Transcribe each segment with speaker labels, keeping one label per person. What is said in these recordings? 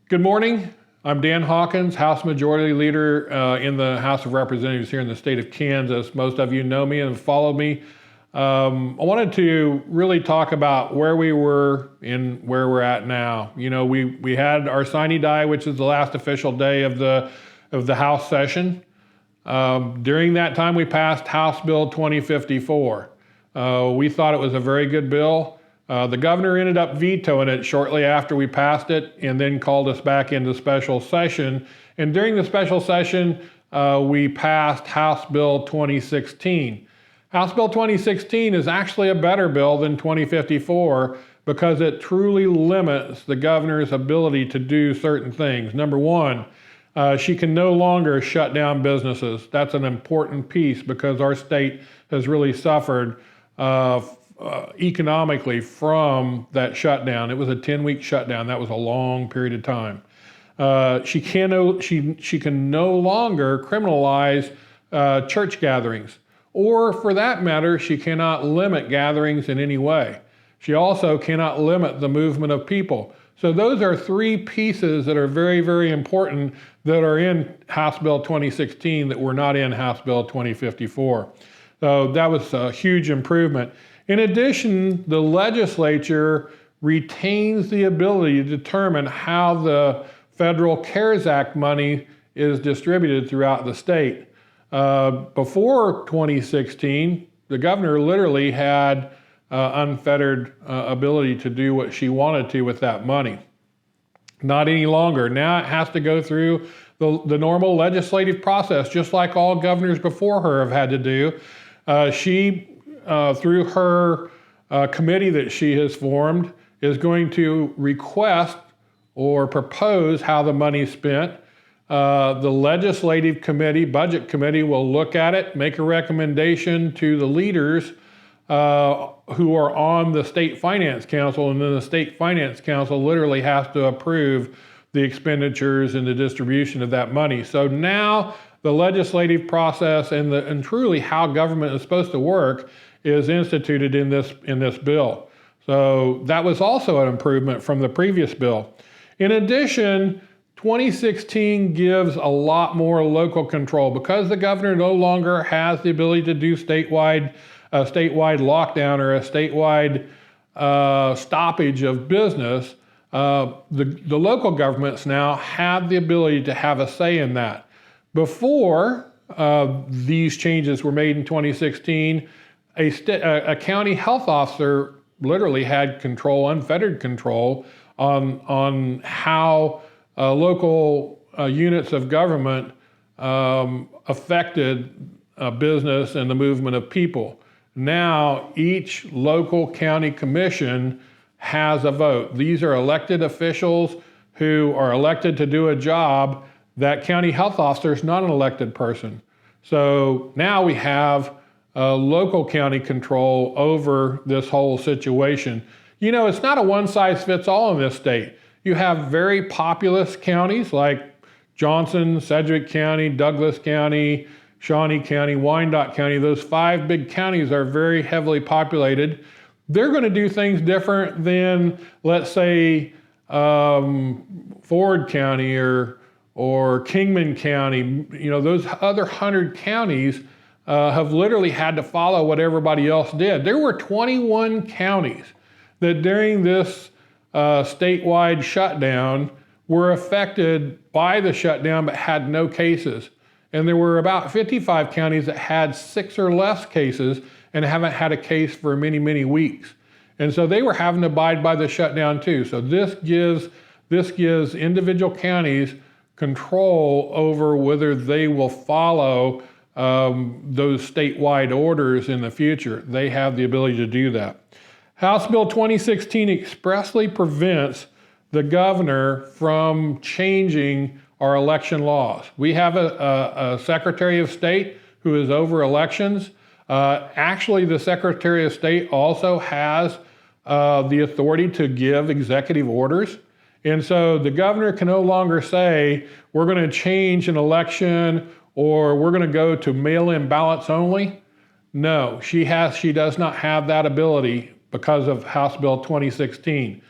Speaker 1: Good morning. I'm Dan Hawkins, House Majority Leader in the House of Representatives here in the state of Kansas. Most of you know me and followed me. I wanted to really talk about where we were and where we're at now. You know, we had our sine die, which is the last official day of the House session. During that time, we passed House Bill 2054. We thought it was a very good bill. The governor ended up vetoing it shortly after we passed it and then called us back into special session. And during the special session, we passed House Bill 2016. House Bill 2016 is actually a better bill than 2054 because it truly limits the governor's ability to do certain things. Number one, she can no longer shut down businesses. That's an important piece because our state has really suffered economically from that shutdown. It was a 10-week shutdown. That was a long period of time. She can no longer criminalize church gatherings, or for that matter, she cannot limit gatherings in any way. She also cannot limit the movement of people. So those are three pieces that are very, very important that are in House Bill 2016 that were not in House Bill 2054. So that was a huge improvement. In addition, the legislature retains the ability to determine how the federal CARES Act money is distributed throughout the state. Before 2016, the governor literally had unfettered ability to do what she wanted to with that money. Not any longer. Now it has to go through the normal legislative process, just like all governors before her have had to do. Through her committee that she has formed, is going to request or propose how the money is spent. The legislative committee, budget committee, will look at it, make a recommendation to the leaders who are on the state finance council, and then the state finance council literally has to approve the expenditures and the distribution of that money. So now the legislative process and truly how government is supposed to work is instituted in this bill. So that was also an improvement from the previous bill. In addition, 2016 gives a lot more local control because the governor no longer has the ability to do a statewide lockdown or a statewide stoppage of business. The local governments now have the ability to have a say in that. Before these changes were made in 2016, a county health officer literally had control, unfettered control, on how local units of government affected business and the movement of people. Now, each local county commission has a vote. These are elected officials who are elected to do a job. That county health officer is not an elected person. So now we have local county control over this whole situation. You know, it's not a one-size-fits-all in this state. You have very populous counties like Johnson, Sedgwick County, Douglas County, Shawnee County, Wyandotte County. Those 5 big counties are very heavily populated. They're going to do things different than, let's say, Ford County or Kingman County. You know, those other 100 counties have literally had to follow what everybody else did. There were 21 counties that during this statewide shutdown were affected by the shutdown but had no cases. And there were about 55 counties that had 6 or less cases and haven't had a case for many, many weeks. And so they were having to abide by the shutdown too. So this gives individual counties control over whether they will follow those statewide orders in the future. They have the ability to do that. House Bill 2016 expressly prevents the governor from changing our election laws. We have a Secretary of State who is over elections. Actually, the Secretary of State also has the authority to give executive orders. And so the governor can no longer say, we're going to change an election or we're going to go to mail-in ballots only. No, she does not have that ability because of House Bill 2016.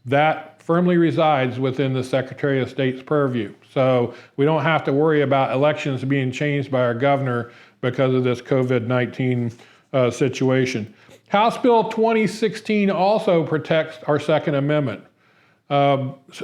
Speaker 1: that firmly resides within the Secretary of State's purview. So we don't have to worry about elections being changed by our governor because of this COVID-19 situation. House Bill 2016 also protects our Second Amendment.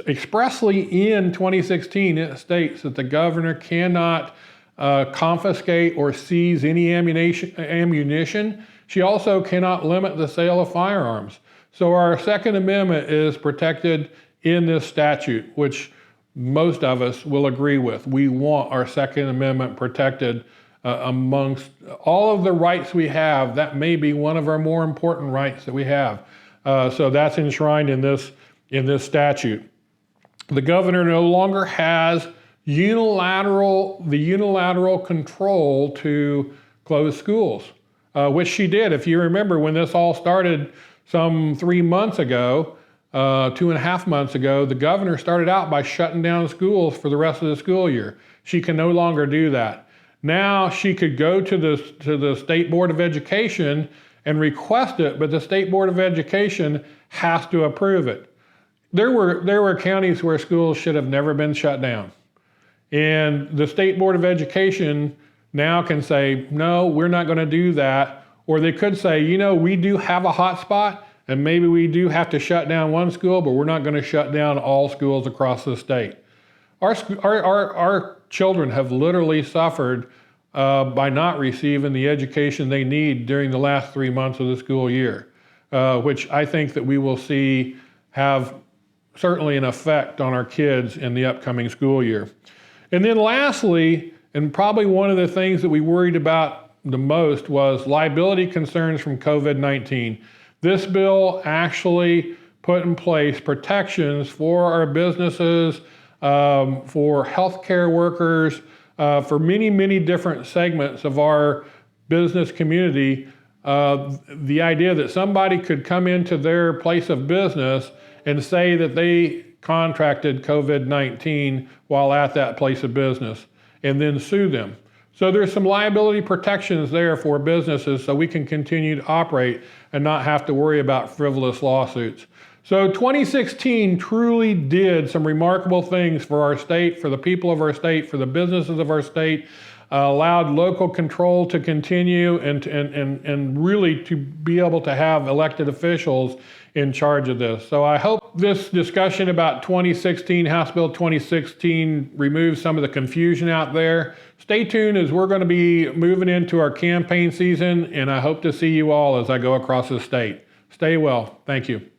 Speaker 1: Expressly in 2016, it states that the governor cannot confiscate or seize any ammunition. She also cannot limit the sale of firearms. So our Second Amendment is protected in this statute, which most of us will agree with. We want our Second Amendment protected amongst all of the rights we have. That may be one of our more important rights that we have. So that's enshrined in this statute. The governor no longer has unilateral control to close schools, which she did. If you remember, when this all started some 3 months ago, 2.5 months ago, the governor started out by shutting down schools for the rest of the school year. She can no longer do that. Now she could go to the State Board of Education and request it, but the State Board of Education has to approve it. There were counties where schools should have never been shut down. And the State Board of Education now can say, no, we're not going to do that. Or they could say, we do have a hot spot, and maybe we do have to shut down one school, but we're not going to shut down all schools across the state. Our children have literally suffered by not receiving the education they need during the last 3 months of the school year, which I think that we will see have certainly an effect on our kids in the upcoming school year. And then lastly, and probably one of the things that we worried about the most, was liability concerns from COVID-19. This bill actually put in place protections for our businesses, for healthcare workers, for many, many different segments of our business community. The idea that somebody could come into their place of business and say that they contracted COVID-19 while at that place of business and then sue them. So there's some liability protections there for businesses so we can continue to operate and not have to worry about frivolous lawsuits. So 2016 truly did some remarkable things for our state, for the people of our state, for the businesses of our state, allowed local control to continue and really to be able to have elected officials in charge of this. So I hope this discussion about 2016, House Bill 2016, removes some of the confusion out there. Stay tuned, as we're going to be moving into our campaign season, and I hope to see you all as I go across the state. Stay well. Thank you.